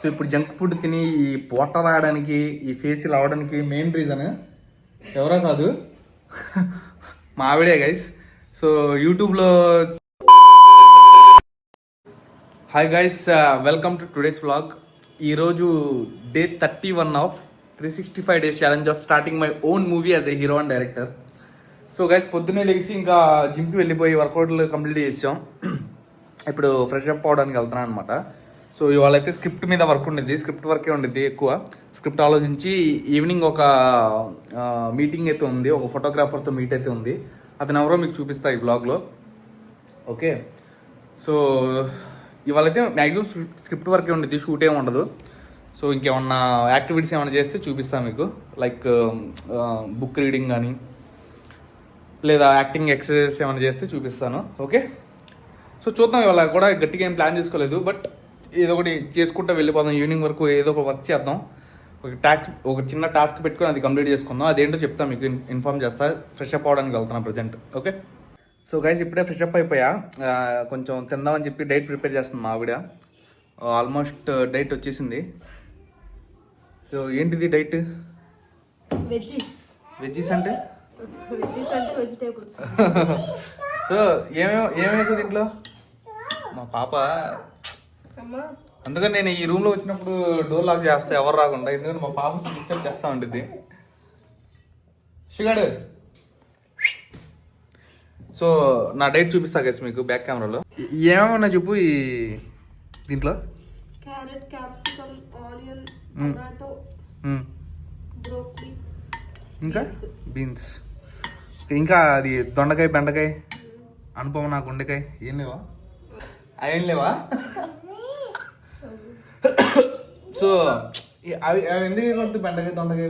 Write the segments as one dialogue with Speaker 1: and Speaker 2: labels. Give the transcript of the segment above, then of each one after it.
Speaker 1: So ఇప్పుడు junk food తిని ఈ పొట్ట రావడానికి ఈ ఫేస్ ఇలా అవడానికి మెయిన్ రీజన్ ఎవరో కాదు మా ఆవిడే గైస్. సో యూట్యూబ్లో hi guys, welcome to today's vlog. ఈరోజు day 31 of 365 days challenge of starting my own movie as a hero and director. So guys పొద్దున్నే లేచి ఇంకా జిమ్కి వెళ్ళిపోయి వర్కౌట్లు కంప్లీట్ చేసాం. ఇప్పుడు ఫ్రెష్ అప్ అవడానికి వెళ్తున్నాను అనమాట. సో ఇవాళ అయితే స్క్రిప్ట్ మీద వర్క్ ఉండిద్ది, స్క్రిప్ట్ వర్కే ఉండిద్ది ఎక్కువ. స్క్రిప్ట్ ఆలోచించి ఈవినింగ్ ఒక మీటింగ్ అయితే ఉంది, ఒక ఫోటోగ్రాఫర్తో మీట్ అయితే ఉంది. అతను ఎవరో మీకు చూపిస్తా ఈ బ్లాగ్లో. ఓకే, సో ఇవాళ అయితే మ్యాక్సిమం స్క్రిప్ట్ వర్కే ఉండిద్ది, షూట్ ఏమి ఉండదు. సో ఇంకేమన్నా యాక్టివిటీస్ ఏమైనా చేస్తే చూపిస్తాను మీకు, లైక్ బుక్ రీడింగ్ కానీ లేదా యాక్టింగ్ ఎక్సర్సైజ్ ఏమైనా చేస్తే చూపిస్తాను. ఓకే, సో చూద్దాం. ఇవాళ కూడా గట్టిగా ఏం ప్లాన్ చేసుకోలేదు, బట్ ఏదో ఒకటి చేసుకుంటూ వెళ్ళిపోదాం. ఈవినింగ్ వరకు ఏదో ఒక వర్క్ చేద్దాం. ఒక చిన్న టాస్క్ పెట్టుకొని అది కంప్లీట్ చేసుకుందాం. అదేంటో చెప్తాను మీకు, ఇన్ఫార్మ్ చేస్తా. ఫ్రెష్ అప్ అవడానికి వెళ్తున్నాను ప్రజెంట్. ఓకే, సో గైస్ ఇప్పుడే ఫ్రెష్ అప్ అయిపోయా. కొంచెం తిందామని చెప్పి డైట్ ప్రిపేర్ చేస్తుంది మా ఆవిడ. ఆల్మోస్ట్ డైట్ వచ్చేసింది. సో ఏంటిది డైట్? వెజ్జీస్ అంటే
Speaker 2: వెజిటేబుల్స్.
Speaker 1: సో ఏమేసా దీంట్లో మా పాప. అందుకని నేను ఈ రూమ్లో వచ్చినప్పుడు డోర్ లాక్ చేస్తా, ఎవరు రాకుండా. ఎందుకంటే మా పాప డిస్టర్బ్ చేస్తూ ఉంటుంది. షుగర్. సో నా డైట్ చూపిస్తా గైస్ మీకు బ్యాక్ కెమెరాలో. ఏమేమన్నా చెప్పు ఈ దీంట్లో.
Speaker 2: Carrot, capsicum, onion, tomato, broccoli,
Speaker 1: ఇంకా బీన్స్, ఇంకా అది దొండకాయ, బెండకాయ, అనుపమ, గుండెకాయ. ఏం లేవా? అవేం లేవా? సో అవి ఎందుకు కొడుతుంది బెండకాయ, దొండకాయ?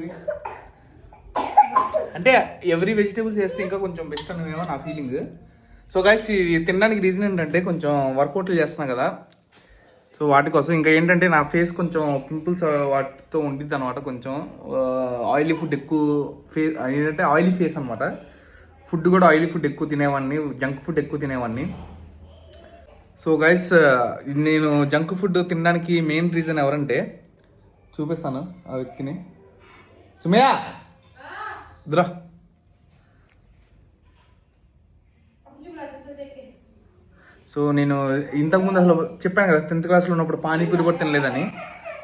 Speaker 1: అంటే ఎవ్రీ వెజిటేబుల్స్ వేస్తే ఇంకా కొంచెం బెస్ట్ అనేమో నా ఫీలింగ్. సో గైస్ ఇది తినడానికి రీజన్ ఏంటంటే కొంచెం వర్కౌట్లు చేస్తున్నా కదా, సో వాటి కోసం. ఇంకా ఏంటంటే నా ఫేస్ కొంచెం పింపుల్స్ వాటితో ఉండిద్ది అనమాట. కొంచెం ఆయిలీ ఫుడ్ ఎక్కువ ఏంటంటే ఆయిలీ ఫేస్ అనమాట. ఫుడ్ కూడా ఆయిలీ ఫుడ్ ఎక్కువ తినేవాడిని, జంక్ ఫుడ్ ఎక్కువ తినేవాడిని. సో గైస్ నేను జంక్ ఫుడ్ తినడానికి మెయిన్ రీజన్ ఎవరంటే చూపిస్తాను ఆ వ్యక్తిని. Sumayya draw. సో నేను ఇంతకుముందు అసలు చెప్పాను కదా 10th క్లాస్లో ఉన్నప్పుడు పానీపూరి కూడా తినలేదని.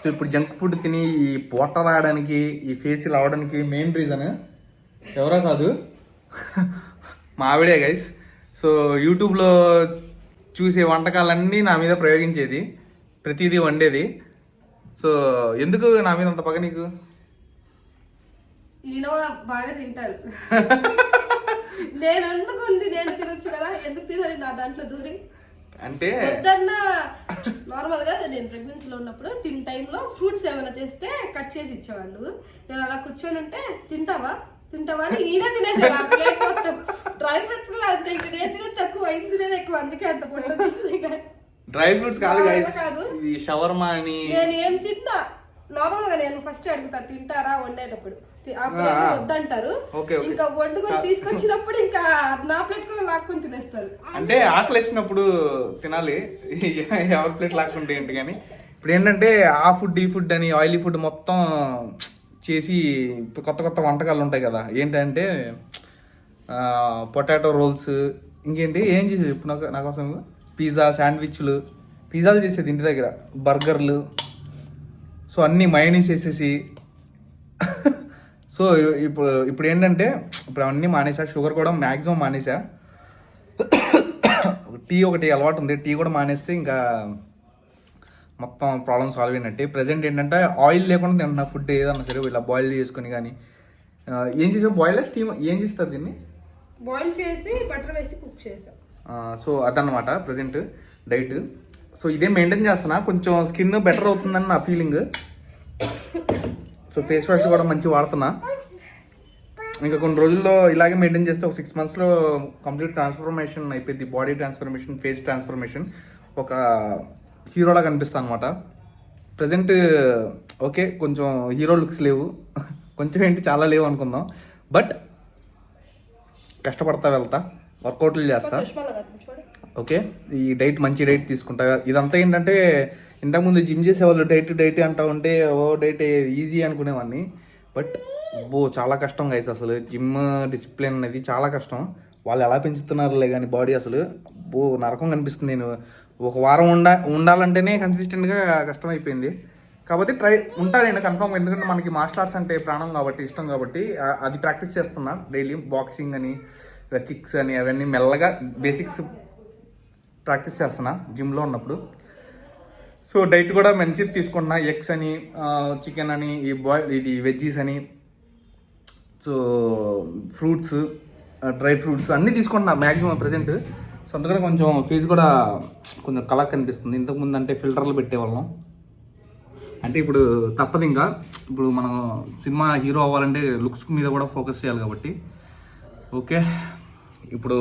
Speaker 1: సో ఇప్పుడు జంక్ ఫుడ్ తిని ఈ పొట్ట రావడానికి ఈ ఫేస్ ఇలా అవడానికి మెయిన్ రీజన్ ఎవరో కాదు మా ఆవిడే గైస్. సో యూట్యూబ్లో చూసే వంటకాలన్నీ నా మీద ప్రయోగించేది, ప్రతిదీ వండేది. సో ఎందుకు నా మీద అంత పగ నీకు?
Speaker 2: ఈయన బాగా తింటారు. నేను ఎందుకు ఉంది, నేను తినొచ్చు కదా, ఎందుకు తినాలి నా దాంట్లో దూరి? అంటే పొద్దున్న నార్మల్ గా నేను ప్రెగ్నెన్సీలో ఉన్నప్పుడు తిన్న టైంలో ఫ్రూట్స్ ఏమైనా తెస్తే కట్ చేసి ఇచ్చేవాళ్ళు. నేను అలా కూర్చొని ఉంటే తింటావా అని ఈయన తినేసేవా ప్లేట్ మొత్తం. డ్రై ఫ్రూట్స్ కూడా అంతే, ఇంక నేను తినేది తక్కువ, ఆయన తినేది ఎక్కువ, అందుకే అంత పొట్ట. డ్రై ఫ్రూట్స్ కాదు
Speaker 1: ఇది షవర్మా అని.
Speaker 2: నేను ఏం తిన్నా నార్మల్ గా నేను ఫస్ట్ అడుగుతా తింటారా వండేటప్పుడు, అప్పుడు వద్దంటారు. ఇంకా వండుకొని తీసుకొచ్చినప్పుడు ఇంకా నా ప్లేట్ కూడా లాక్కొని తినేస్తారు.
Speaker 1: అంటే ఆకలి వేసినప్పుడు తినాలి, ఎవరి ప్లేట్ లాక్కుంటే ఏంటి. కానీ ఇప్పుడు ఏంటంటే ఆ ఫుడ్ ఈ ఫుడ్ అని ఆయిలీ ఫుడ్ మొత్తం చేసి కొత్త కొత్త వంటకాలు ఉంటాయి కదా. ఏంటంటే పొటాటో రోల్స్, ఇంకేంటి ఏం చేసేది ఇప్పుడు నా కోసం పిజ్జా, శాండ్విచ్లు, పిజ్జాలు చేసేది ఇంటి దగ్గర, బర్గర్లు. సో అన్నీ మయోనీస్ వేసేసి. సో ఇప్పుడు ఏంటంటే ఇప్పుడు అవన్నీ మానేసా, షుగర్ కూడా మ్యాక్సిమం మానేసా. టీ ఒకటి అలవాటు ఉంది, టీ కూడా మానేస్తే ఇంకా మొత్తం ప్రాబ్లమ్ సాల్వ్ అయినట్టే. ప్రజెంట్ ఏంటంటే ఆయిల్ లేకుండా తింటున్నా ఫుడ్ ఏదన్నా సరే, ఇలా బాయిల్ చేసుకుని. కానీ ఏం చేసావు? బాయిల్ స్టీమ్ ఏం చేస్తారు దీన్ని?
Speaker 2: బాయిల్ చేసి బటర్ వేసి కుక్ చేసాం.
Speaker 1: సో అదన్నమాట ప్రజెంట్ డైట్. సో ఇదే మెయింటైన్ చేస్తున్నా, కొంచెం స్కిన్ బెటర్ అవుతుందని నా ఫీలింగ్. సో ఫేస్ వాష్ కూడా మంచి వాడుతున్నా. ఇంకా కొన్ని రోజుల్లో ఇలాగే మెయింటైన్ చేస్తే ఒక 6 monthsలో కంప్లీట్ ట్రాన్స్ఫర్మేషన్ అయిపోయింది. బాడీ ట్రాన్స్ఫర్మేషన్, ఫేస్ ట్రాన్స్ఫర్మేషన్, ఒక హీరోలా కనిపిస్తాను అనమాట. ప్రజెంట్ ఓకే, కొంచెం హీరో లుక్స్ లేవు, కొంచెం ఏంటి చాలా లేవు అనుకుందాం. బట్ కష్టపడతా వెళ్తా, వర్కౌట్లు చేస్తా. ఓకే, ఈ డైట్ మంచి డైట్ తీసుకుంటా. ఇదంతా ఏంటంటే ఇంతకుముందు జిమ్ చేసేవాళ్ళు డైట్ అంటూ ఉంటే డైట్ ఈజీ అనుకునేవాడిని. బట్ చాలా కష్టం గైస్. అసలు జిమ్ డిసిప్లిన్ అనేది చాలా కష్టం. వాళ్ళు ఎలా పెంచుతున్నారులే కానీ బాడీ అసలు నరకం కనిపిస్తుంది. నేను ఒక వారం ఉండాలంటేనే కన్సిస్టెంట్గా కష్టమైపోయింది. కాకపోతే ఉంటా నేను కన్ఫర్మ్. ఎందుకంటే మనకి మార్షల్ ఆర్ట్స్ అంటే ప్రాణం కాబట్టి, ఇష్టం కాబట్టి అది ప్రాక్టీస్ చేస్తున్నా డైలీ. బాక్సింగ్ అని, కిక్స్ అని, అవన్నీ మెల్లగా బేసిక్స్ ప్రాక్టీస్ చేస్తున్నా జిమ్లో ఉన్నప్పుడు. సో డైట్ కూడా మంచిది తీసుకుంటున్నా. ఎగ్స్ అని, చికెన్ అని, ఇది వెజ్జీస్ అని, సో ఫ్రూట్స్, డ్రై ఫ్రూట్స్ అన్నీ తీసుకుంటున్నా మ్యాక్సిమం ప్రజెంట్. సో అందుకని కొంచెం ఫేస్ కూడా కొంచెం కలర్ కనిపిస్తుంది. ఇంతకుముందు అంటే ఫిల్టర్లు పెట్టేవాళ్ళం. అంటే ఇప్పుడు తప్పదు. ఇంకా ఇప్పుడు మనం సినిమా హీరో అవ్వాలంటే లుక్స్ మీద కూడా ఫోకస్ చేయాలి కాబట్టి. ఓకే, ఇప్పుడు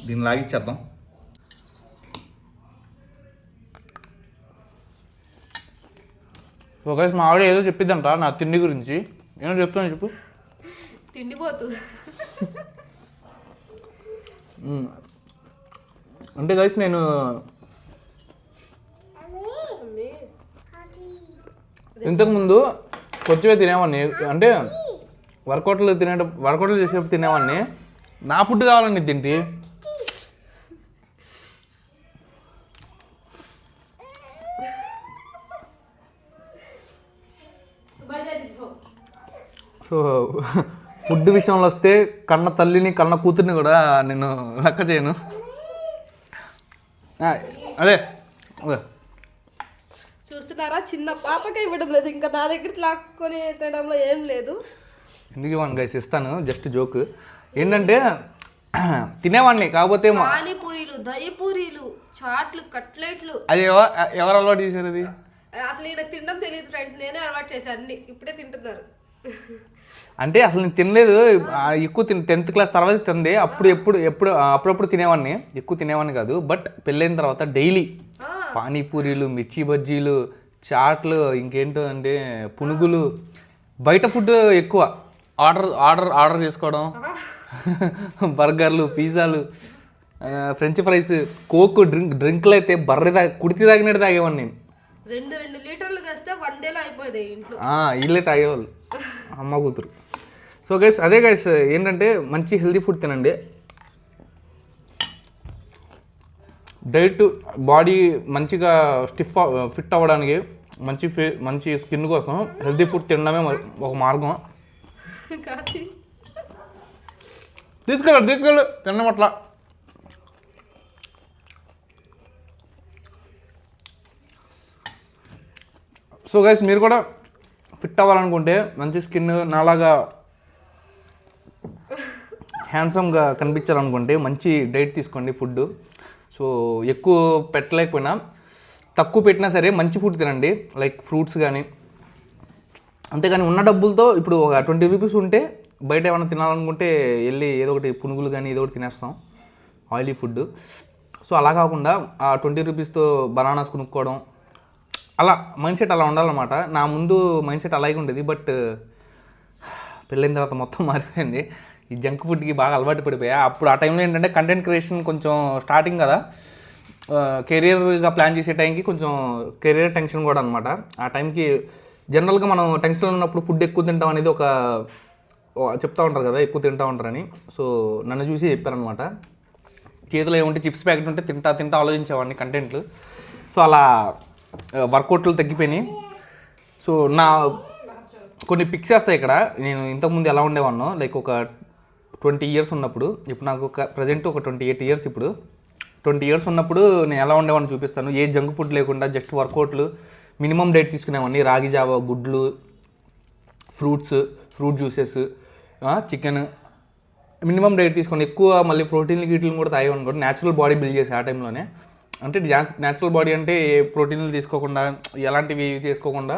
Speaker 1: దీన్ని లాగిచ్చేద్దాం. ఒక మా ఆవిడ ఏదో చెప్పిద్దంట నా తిండి గురించి. ఏమో చెప్తాను, చెప్పు.
Speaker 2: తిండిపోతు
Speaker 1: అంటే గైస్ నేను ఇంతకుముందు కొంచెమే తినేవాడిని. అంటే వర్కౌట్లు చేసేటప్పుడు తినేవాడిని. నా ఫుడ్ కావాలని తింటి. సో ఫుడ్ విషయంలో వస్తే కన్న తల్లిని కన్న కూతుర్ని కూడా నేను లెక్క చేయను. అదే
Speaker 2: చూస్తున్నారా, చిన్న పాపకే ఇవ్వడం లేదు, ఇంకా నా దగ్గర లాక్కొని తినడంలో ఏం లేదు.
Speaker 1: ఎందుకు ఇవ్వను గైస్, ఇస్తాను. Just joke. ఏంటంటే తినేవాడిని, కాకపోతే
Speaker 2: పానీపూరీలు, దహిపూరీలు, చాట్లు, కట్లెట్లు.
Speaker 1: అది ఎవరు అలవాటు చేశారు? అది
Speaker 2: అసలు ఈయనకు తినడం తెలియదు ఫ్రెండ్స్, నేనే అలవాటు చేశాను. అన్ని ఇప్పుడే తింటున్నారు.
Speaker 1: అంటే అసలు నేను తినలేదు. ఎక్కువ 10th క్లాస్ తర్వాత తింది. అప్పుడప్పుడు తినేవాడిని. ఎక్కువ తినేవాడిని కాదు. బట్ పెళ్ళైన తర్వాత డైలీ పానీపూరీలు, మిర్చి బజ్జీలు, చాట్లు, ఇంకేంటో అంటే పునుగులు, బయట ఫుడ్ ఎక్కువ ఆర్డర్ చేసుకోవడం. బర్గర్లు, పిజ్జాలు, ఫ్రెంచ్ ఫ్రైస్, కోక్, డ్రింక్లు అయితే కుడితి తాగినట్టు తాగేవాడిని నేను.
Speaker 2: 2 లీటర్లు తెస్తే 1 డేలో అయిపోయింది ఇంట్లో.
Speaker 1: ఇల్లే తాగేవాళ్ళు, అమ్మ కూతురు. సో గైస్ అదే గైస్, ఏంటంటే మంచి హెల్తీ ఫుడ్ తినండి. డైట్ బాడీ మంచిగా ఫిట్ అవ్వడానికి, మంచి స్కిన్ కోసం హెల్తీ ఫుడ్ తినడమే ఒక మార్గం. తీసుకెళ్ళు తినడం అట్లా. సో గైస్ మీరు కూడా ఫిట్ అవ్వాలనుకుంటే, మంచి స్కిన్, నాలాగా హ్యాండ్సమ్గా కనిపించాలనుకుంటే మంచి డైట్ తీసుకోండి. ఫుడ్ సో ఎక్కువ పెట్టలేకపోయినా, తక్కువ పెట్టినా సరే మంచి ఫుడ్ తినండి. లైక్ ఫ్రూట్స్ కానీ. అంతేగాని ఉన్న డబ్బులతో ఇప్పుడు ఒక 20 రూపీస్ ఉంటే బయట ఏమైనా తినాలనుకుంటే వెళ్ళి ఏదో ఒకటి పునుగులు కానీ ఏదో ఒకటి తినేస్తాం, ఆయిలీ ఫుడ్. సో అలా కాకుండా ఆ 20 రూపీస్తో బనానాస్ కొనుక్కోవడం, అలా మైండ్ సెట్ అలా ఉండాలన్నమాట. నా ముందు మైండ్ సెట్ అలాగే ఉండేది. బట్ పెళ్ళైన తర్వాత మొత్తం మారిపోయింది. ఈ జంక్ ఫుడ్కి బాగా అలవాటు పడిపోయా. అప్పుడు ఆ టైంలో ఏంటంటే కంటెంట్ క్రియేషన్ కొంచెం స్టార్టింగ్ కదా, కెరియర్గా ప్లాన్ చేసే టైంకి కొంచెం కెరియర్ టెన్షన్ కూడా అనమాట. ఆ టైంకి జనరల్గా మనం టెన్షన్లో ఉన్నప్పుడు ఫుడ్ ఎక్కువ తింటాం అనేది ఒక చెప్తూ ఉంటారు కదా, ఎక్కువ తింటూ ఉంటారని. సో నన్ను చూసి చెప్పారనమాట. చేతిలో ఏముంటే చిప్స్ ప్యాకెట్ ఉంటే తింటా ఆలోచించేవాడిని కంటెంట్లు. సో అలా వర్కౌట్లు తగ్గిపోయినాయి. సో నా కొన్ని పిక్స్ వేస్తాయి ఇక్కడ. నేను ఇంతకుముందు ఎలా ఉండేవాడినో, లైక్ ఒక 20 ఇయర్స్ ఉన్నప్పుడు. ఇప్పుడు నాకు ప్రజెంట్ ఒక 28 ఇయర్స్. ఇప్పుడు 20 ఇయర్స్ ఉన్నప్పుడు నేను ఎలా ఉండేవాడిని చూపిస్తాను. ఏ జంక్ ఫుడ్ లేకుండా జస్ట్ వర్కౌట్లు, మినిమం డైట్ తీసుకునేవాడిని. రాగి జావా, గుడ్లు, fruit juices, chicken, minimum diet తీసుకొని ఎక్కువ మళ్ళీ ప్రోటీన్లు గీట్లు కూడా తాగేవాడిని కూడా. న్యాచురల్ బాడీ బిల్డ్ చేసి ఆ టైంలోనే. అంటే న్యాచురల్ బాడీ అంటే ఏ ప్రోటీన్లు తీసుకోకుండా, ఎలాంటివి తీసుకోకుండా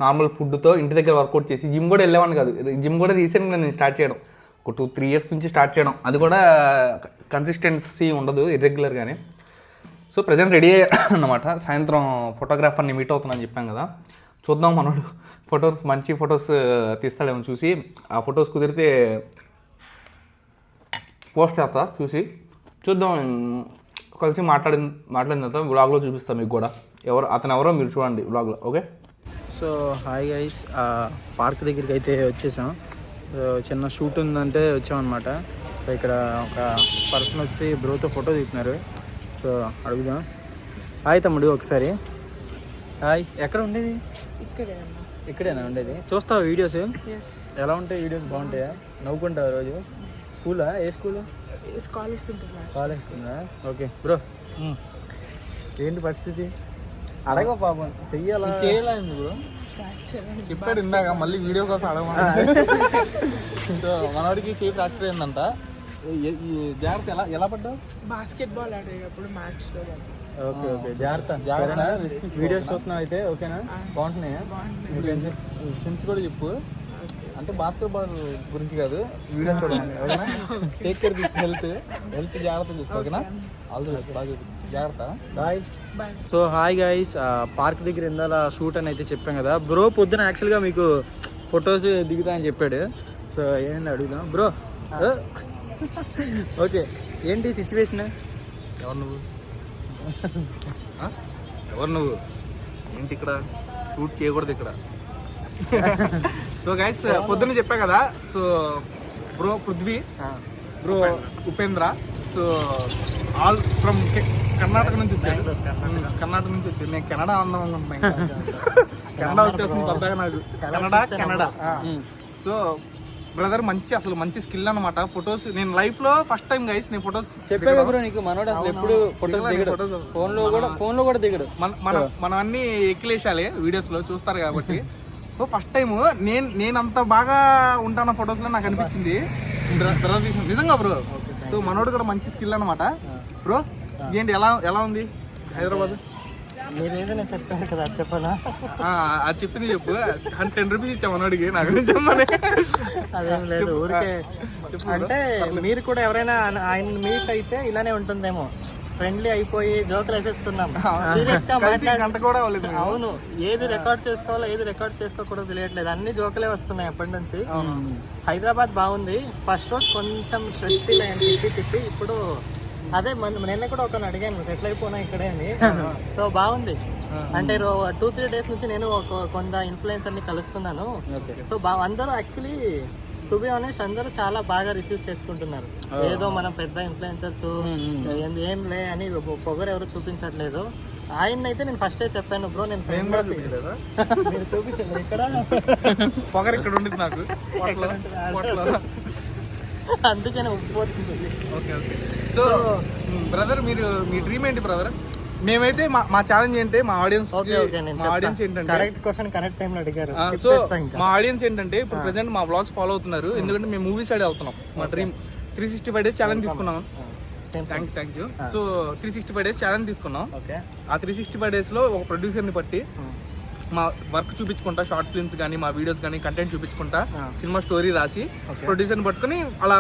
Speaker 1: నార్మల్ ఫుడ్తో ఇంటి దగ్గర వర్కౌట్ చేసి జిమ్ కూడా వెళ్ళేవాడిని కాదు. జిమ్ కూడా రీసెంట్గా నేను స్టార్ట్ చేయడం, ఒక 2-3 ఇయర్స్ నుంచి స్టార్ట్ చేయడం. అది కూడా కన్సిస్టెన్సీ ఉండదు, ఇర్రెగ్యులర్గానే. సో ప్రజెంట్ రెడీ అన్నమాట. సాయంత్రం ఫోటోగ్రాఫర్ని మీట్ అవుతున్నాను చెప్పాను కదా. చూద్దాం మనోడు మంచి ఫొటోస్ తీస్తాడేమో చూసి, ఆ ఫొటోస్ కుదిరితే పోస్ట్ చేస్తా. చూద్దాం, కలిసి మాట్లాడిన తర్వాత వ్లాగ్లో చూపిస్తాను మీకు కూడా. అతను ఎవరో మీరు చూడండి వ్లాగ్లో. Okay,
Speaker 3: so hi guys, park దగ్గరికి అయితే వచ్చేసాం. చిన్న షూట్ ఉందంటే వచ్చామన్నమాట. సో ఇక్కడ ఒక పర్సన్ వచ్చి బ్రోతో ఫోటో తీస్తున్నారు. సో అడుగుదాం. హాయ్ తమ్ముడు, ఒకసారి హాయ్. ఎక్కడ ఉండేది? ఇక్కడేనా ఉండేది? చూస్తావా వీడియోస్? ఎలా ఉంటాయి వీడియోస్? బాగుంటాయా? నవ్వుకుంటావా రోజు? స్కూలా? ఏ స్కూల్? కాలేజ్ స్కూలా? ఓకే బ్రో, ఏంటి పరిస్థితి? అడగ పాపం, చెయ్యాలా చేయలేదు బ్రో? చెప్పాడు ఇందాక, మళ్ళీ వీడియో కోసం అడగమా. సో మనవాడికి చేయి ఫ్రాక్చర్ అయిందంట. ఈ జాగ్రత్త. ఎలా పడ్డావు?
Speaker 4: బాస్కెట్బాల్ ఆడేటప్పుడు మ్యాచ్ లో.
Speaker 3: ఓకే ఓకే, జాగ్రత్త. వీడియోస్ చూస్తున్నావు అయితే? ఓకేనా? బాగుంటున్నాయా? ఫ్రెండ్స్ కూడా చెప్పు. అంటే బాస్కెట్బాల్ గురించి కాదు, వీడియోస్ చూడండి. ఓకేనా? టేక్ కేర్, హెల్త్ జాగ్రత్త తీసుకో. ఓకేనా? All the best. బాగా జాగ్రత్త. Bye. So hi guys, park దగ్గర ఇందాల షూట్ అని అయితే చెప్పాం కదా. బ్రో పొద్దున యాక్చువల్గా మీకు ఫొటోస్ దిగుతా అని చెప్పాడు. సో ఏంటి అడుగుదాం బ్రో. ఓకే, ఏంటి సిచ్యువేషన్?
Speaker 1: ఎవరు నువ్వు? ఏంటి ఇక్కడ షూట్ చేయకూడదు ఇక్కడ. సో గైస్, పొద్దున్న చెప్పా కదా. So bro Prithvi, bro Upendra, so all from Karnataka నుంచి వచ్చాడు. నేను కెనడా అందాం అనుకుంటున్నాను. కెనడా వచ్చేస్తుంది పెద్దగా నాకు. కెనడా. సో బ్రదర్ మంచి స్కిల్ అనమాట. ఫొటోస్ నేను లైఫ్ లో ఫస్ట్ టైం గైస్ నేను ఫొటోస్
Speaker 3: చెప్పాను బ్రో నీకు. మనోడు అసలు ఎప్పుడు ఫొటోస్ ఫోన్ లో కూడా దిగడు.
Speaker 1: మనం అన్ని ఎక్కిలేసాలి వీడియోస్ లో చూస్తారు కాబట్టి. సో ఫస్ట్ టైం నేను అంత బాగా ఉంటాను ఫొటోస్ లో నాకు అనిపించింది. నిజంగా బ్రో. సో మనోడు కూడా మంచి స్కిల్ అనమాట. బ్రో ఏంటి ఎలా ఉంది హైదరాబాద్?
Speaker 3: మీరేదైనా చెప్పారు కదా, చెప్పాలా?
Speaker 1: అది చెప్పింది చెప్పు. 10 రూపీస్ ఇచ్చా మనోడికి నాకు చెప్పమని.
Speaker 3: అదేం లేదు, ఊరికే అంటే మీరు కూడా ఎవరైనా ఆయన మీట్ అయితే ఇలానే ఉంటుందేమో. ఫ్రెండ్లీ అయిపోయి జోకులు వేసేస్తున్నాం.
Speaker 1: గంట కూడా అవ్వలేదు.
Speaker 3: అవును, ఏది రికార్డ్ చేసుకోవాలో ఏది రికార్డ్ చేసుకోకూడదు తెలియట్లేదు. అన్ని జోకులే వస్తున్నాయి ఎప్పటి నుంచి. హైదరాబాద్ బాగుంది. ఫస్ట్ రోజు కొంచెం స్ట్రెస్ ఫీల్ అయ్యాను, తిప్పి. ఇప్పుడు అదే నిన్న కూడా ఒకరిని అడిగాను సెటిల్ అయిపోయినా ఇక్కడే అని. సో బాగుంది. అంటే 2-3 డేస్ నుంచి నేను కొంత ఇన్ఫ్లుయెన్సర్ని కలుస్తున్నాను. సో అందరూ యాక్చువల్లీ టు బి ఆనెస్ట్ అందరూ చాలా బాగా రిసీవ్ చేసుకుంటున్నారు. ఏదో మనం పెద్ద ఇన్ఫ్లుయెన్సర్స్ ఏం లే అని పొగరు ఎవరు చూపించట్లేదు. ఆయన అయితే నేను ఫస్టే చెప్పాను బ్రో, నేను మీరు చూపించలేదు ఇక్కడ
Speaker 1: పొగరు ఇక్కడ ఉండేది నాకు.
Speaker 3: అందుకనే ఉప్పిపోతుంది.
Speaker 1: ఓకే. సో బ్రదర్ మీ డ్రీమ్ ఏంటి బ్రదర్? మేమైతే మా ఛాలెంజ్ ఏంటంటే మా ఆడియన్స్ ఏంటంటే
Speaker 3: కరెక్ట్ క్వశ్చన్ కరెక్ట్ టైం లో అడిగారు.
Speaker 1: సో మా ఆడియన్స్ ఏంటంటే ఇప్పుడు ప్రెసెంట్ మా వ్లాగ్స్ ఫాలో అవుతున్నారు. ఎందుకంటే మేము మూవీ సైడ్ వెళ్తున్నాం. మా డ్రీమ్ 365 డేస్ ఛాలెంజ్ తీసుకున్నాం. Thank you. So 365 days challenge తీసుకున్నాం. ఆ 365 డేస్ లో ఒక ప్రొడ్యూసర్ని పట్టి మా వర్క్ చూపించుకుంటా, షార్ట్ ఫిల్మ్స్ కానీ మా వీడియోస్ కానీ కంటెంట్ చూపించుకుంటా, సినిమా స్టోరీ రాసి ప్రొడ్యూసర్ని పట్టుకుని అలా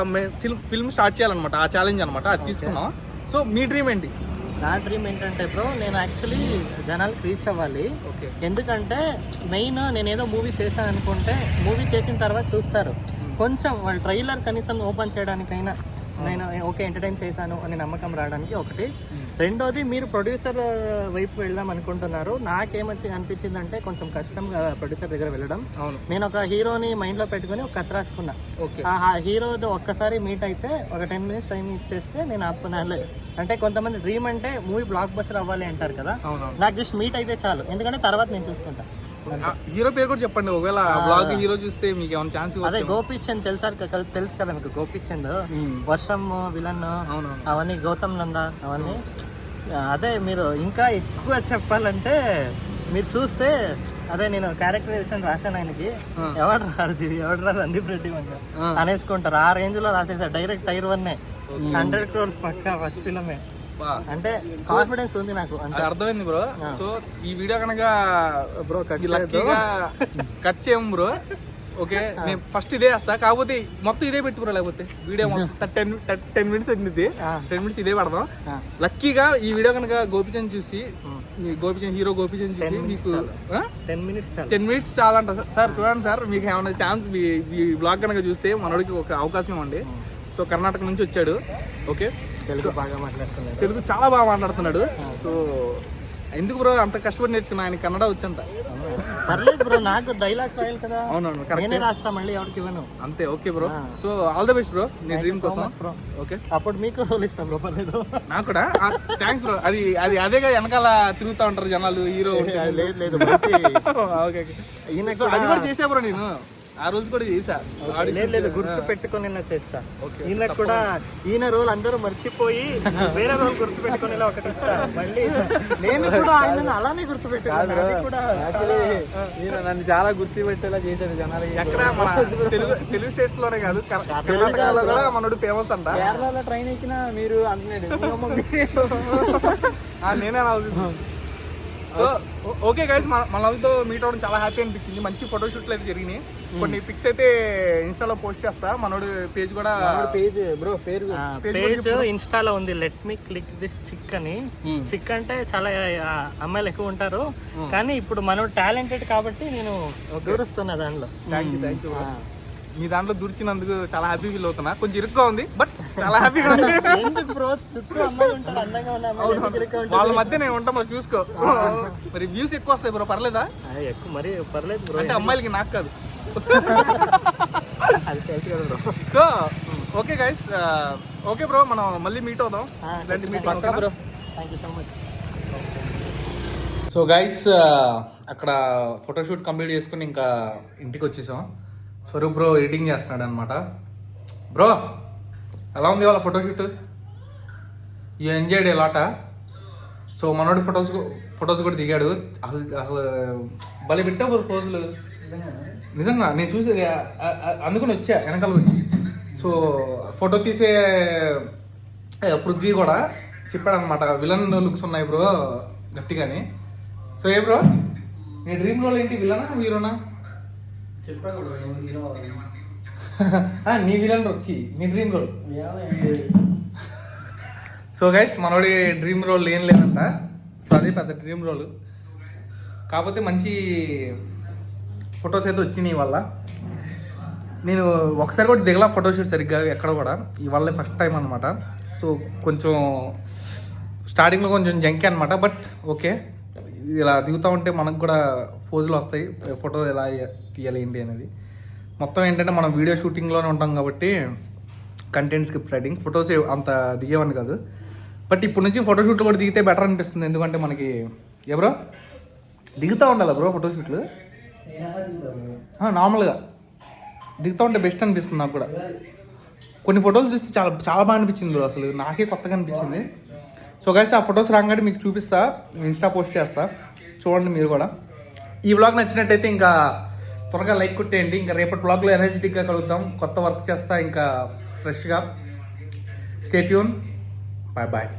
Speaker 1: ఫిల్మ్ స్టార్ట్ చేయాలన్నమాట. ఆ ఛాలెంజ్ అనమాట, అది తీసుకున్నాం. సో మీ డ్రీమ్ ఏంటి?
Speaker 3: నా డ్రీమ్ ఏంటంటే బ్రో, నేను యాక్చువల్లీ జనాలకు రీచ్ అవ్వాలి. ఎందుకంటే మెయిన్ నేను ఏదో మూవీ చేశాను అనుకుంటే మూవీ చేసిన తర్వాత చూస్తారు. కొంచెం వాళ్ళు ట్రైలర్ కనీసం ఓపెన్ చేయడానికైనా నేను ఓకే ఎంటర్టైన్ చేశాను అని నమ్మకం రావడానికి ఒకటి. రెండోది, మీరు ప్రొడ్యూసర్ వైపు వెళ్దాం అనుకుంటున్నారు. అనిపించింది అంటే కొంచెం కష్టం ప్రొడ్యూసర్ దగ్గర వెళ్ళడం. నేను ఒక హీరోని మైండ్లో పెట్టుకుని ఒక కథ రాసుకున్నా. ఆ హీరోతో ఒక్కసారి మీట్ అయితే ఒక 10 minutes టైం ఇచ్చేస్తే నేను ఆపుకున్నాను. అంటే కొంతమంది డ్రీమ్ అంటే మూవీ బ్లాక్ బస్టర్ అవ్వాలి అంటారు కదా, నాకు జస్ట్ మీట్ అయితే చాలు. ఎందుకంటే తర్వాత నేను చూసుకుంటా.
Speaker 1: హీరో పేరు కూడా చెప్పండి, ఒకవేళ బ్లాగ్ హీరో చూస్తే మీకు ఏమైనా ఛాన్స్?
Speaker 3: అదే గోపీచంద్ తెలుసు కదా మీకు. గోపీచంద్, వర్షం విలన్, అవన్నీ గౌతమ్ నందా అవన్నీ. అదే మీరు ఇంకా ఎక్కువ చెప్పాలంటే మీరు చూస్తే అదే నేను క్యారెక్టరైజేషన్ రాశాను ఆయనకి. ఎవరు రారు రందీప్ రెడ్డి అనేసుకుంటారు. ఆ రేంజ్ లో రాసేసారు. డైరెక్ట్ టైర్ 1 100 crores పక్కా ఫస్ట్ ఫిల్మే. అంటే కాన్ఫిడెన్స్ ఉంది నాకు.
Speaker 1: అర్థమైంది బ్రో. సో ఈ వీడియో కనుక బ్రో కట్ చేయము బ్రో. ఓకే, నేను ఫస్ట్ ఇదే వేస్తా. కాకపోతే మొత్తం ఇదే పెట్టుకురా, లేకపోతే వీడియో మొత్తం 10 minutes అయింది. 10 minutes ఇదే పెడదాం. లక్కీగా ఈ వీడియో కనుక గోపిచంద్ చూసి, హీరో గోపిచంద్ చూసి మీకు 10 minutes చాలంట. సార్ చూడండి సార్, మీకు ఏమైనా ఛాన్స్ ఈ బ్లాగ్ కనుక చూస్తే మనోడికి ఒక అవకాశం ఇవ్వండి. సో కర్ణాటక నుంచి వచ్చాడు. ఓకే,
Speaker 3: తెలుగు బాగా మాట్లాడుతున్నాడు.
Speaker 1: తెలుగు చాలా బాగా మాట్లాడుతున్నాడు. సో ఎందుకు బ్రో అంత కష్టపడి నేర్చుకున్నా, ఆయన కన్నడ వచ్చంట.
Speaker 3: పర్లేదు బ్రో, నాకు డైలాగ్స్ రాయాలి కదా.
Speaker 1: అవునవును,
Speaker 3: నేనే
Speaker 1: కరెక్ట్.
Speaker 3: రాస్తా, మళ్ళీ ఎవరికి ఇవ్వను.
Speaker 1: అంతే, okay bro. So all the best bro నీ డ్రీమ్ కోసం.
Speaker 3: బ్రో
Speaker 1: ఓకే,
Speaker 3: అప్పుడు మీకు రోల్ ఇస్తాం బ్రో, పర్లేదు.
Speaker 1: నాకు కూడా థ్యాంక్స్ బ్రో. అది అది అదేగా వెనకాల తిరుగుతూ ఉంటారు జనాలు, హీరో.
Speaker 3: లేదు లేదు, మంచి
Speaker 1: ఓకే ఓకే.
Speaker 3: ఈయన
Speaker 1: సో అది కూడా చేసా బ్రో, నేను ఆ రోజు కూడా చేసా.
Speaker 3: లేదు లేదు, గుర్తు పెట్టుకొని చేస్తా. ఈయన కూడా ఈయన రోల్ అందరూ మర్చిపోయి వేరే రోల్ గుర్తు పెట్టుకునేలా ఒకటి ఇస్తా. మళ్ళీ నేను కూడా ఆయన అలానే గుర్తు పెట్టుకున్నాను. నన్ను చాలా గుర్తు పెట్టేలా చేశాను జనాలు.
Speaker 1: ఎక్కడ మన తెలుగు స్టేట్స్ లోనే కాదు, కర్ణాటకలో కూడా మనోడు ఫేమస్ అంట.
Speaker 3: కేరళలో ట్రైన్ ఎక్కినా మీరు అంటున్నాడు.
Speaker 1: నేనే సో ఓకే గైస్, మన వాళ్ళతో మీట్ అవ్వడం చాలా హ్యాపీ అనిపించింది. మంచి ఫోటోషూట్లు అయితే జరిగినాయి. కొన్ని పిక్స్ అయితే ఇన్స్టాలో పోస్ట్ చేస్తా. మనోడు పేజ్ కూడా
Speaker 3: పేజ్ బ్రో, పేజ్
Speaker 4: ఇన్స్టాలో ఉంది. లెట్ మీ క్లిక్ దిస్ చిక్ అని. చిక్ అంటే చాలా అమ్మాయిలు ఎక్కువ ఉంటారు, కానీ ఇప్పుడు మనం టాలెంటెడ్ కాబట్టి నేను దూరుస్తున్నా దానిలో.
Speaker 1: Thank you. మీ దాంట్లో దూర్చినందుకు చాలా హ్యాపీ ఫీల్ అవుతున్నా. కొంచెం ఇరుగ్గా ఉంది, బట్ చాలా హ్యాపీగా ఉంది.
Speaker 3: ఎందుకు బ్రో, చుట్టూ అమ్మాయిలు ఉంటారు, అందంగా ఉన్న
Speaker 1: వాళ్ళ మధ్య నేను ఉంటా, మరి చూసుకో. మరి వ్యూస్ ఎక్కువ వస్తాయి బ్రో, పర్లేదా?
Speaker 3: ఎక్కువ మరి పర్లేదు బ్రో,
Speaker 1: అంటే అమ్మాయిలకి నాకు కాదు.
Speaker 3: అది తెలుసు కదా bro.
Speaker 1: So okay guys, okay bro, మనం మళ్ళీ మీట్ అవుదాం. ఇలాంటి meeting
Speaker 3: bro. Thank you so much.
Speaker 1: So guys, అక్కడ ఫోటోషూట్ కంప్లీట్ చేసుకుని ఇంకా ఇంటికి వచ్చేసాం. స్వరూప్ బ్రో ఎడిటింగ్ చేస్తున్నాడు అనమాట. బ్రో ఎలా ఉంది వాళ్ళ ఫోటోషూట్? యూ ఎంజాయ్డ్ ఏ లాటా? సో మనోడి ఫొటోస్ కూడా దిగాడు. అసలు భలే పెట్టావు బ్రో ఫోజులు, నిజంగా. నేను చూసి అందుకని వచ్చా వెనకాల వచ్చి. సో ఫోటో తీసే పృథ్వీ కూడా చెప్పాడు అనమాట, విలన్ లుక్స్ ఉన్నాయి బ్రో గట్టిగాని. సో ఏ బ్రో, నీ డ్రీమ్ రోల్ ఏంటి, విలనా హీరోనా?
Speaker 3: చెప్పాను బ్రో, హీరో.
Speaker 1: నీ విలన్ వచ్చి నీ డ్రీమ్ రోల్. సో గైస్, మనోడి డ్రీమ్ రోల్ ఏం లేదంట. సో అదే పెద్ద డ్రీమ్ రోల్. కాకపోతే మంచి ఫొటోస్ అయితే వచ్చినాయి వల్ల. నేను ఒకసారి కూడా దిగలా ఫోటోషూట్ సరిగ్గా ఎక్కడ కూడా, ఇవాళ ఫస్ట్ టైం అనమాట. సో కొంచెం స్టార్టింగ్లో కొంచెం జంకే అనమాట, బట్ ఓకే. ఇలా దిగుతూ ఉంటే మనకు కూడా పోజులు వస్తాయి, ఫోటో ఎలా తీయాలి ఏంటి అనేది. మొత్తం ఏంటంటే మనం వీడియో షూటింగ్లోనే ఉంటాం కాబట్టి కంటెంట్ స్క్రిప్ట్ రైటింగ్, ఫొటోస్ అంత దిగేవాడిని కాదు. బట్ ఇప్పుడు నుంచి ఫోటోషూట్లు కూడా దిగితే బెటర్ అనిపిస్తుంది. ఎందుకంటే మనకి ఎవరో దిగుతూ ఉండాలి బ్రో ఫోటోషూట్లు, నార్మల్గా దిగుతూ ఉంటే బెస్ట్ అనిపిస్తుంది నాకు కూడా. కొన్ని ఫోటోలు చూస్తే చాలా చాలా బాగా అనిపించింది బ్రో, అసలు నాకే కొత్తగా అనిపించింది. సో గైస్, ఆ ఫొటోస్ రాగానే మీకు చూపిస్తా, ఇన్స్టా పోస్ట్ చేస్తా, చూడండి మీరు కూడా. ఈ వ్లాగ్ నచ్చినట్టయితే ఇంకా త్వరగా లైక్ కొట్టేయండి. ఇంకా రేపటి వ్లాగ్లో ఎనర్జెటిక్గా కలుగుతాం, కొత్త వర్క్ చేస్తా ఇంకా ఫ్రెష్గా. Stay tune, bye bye.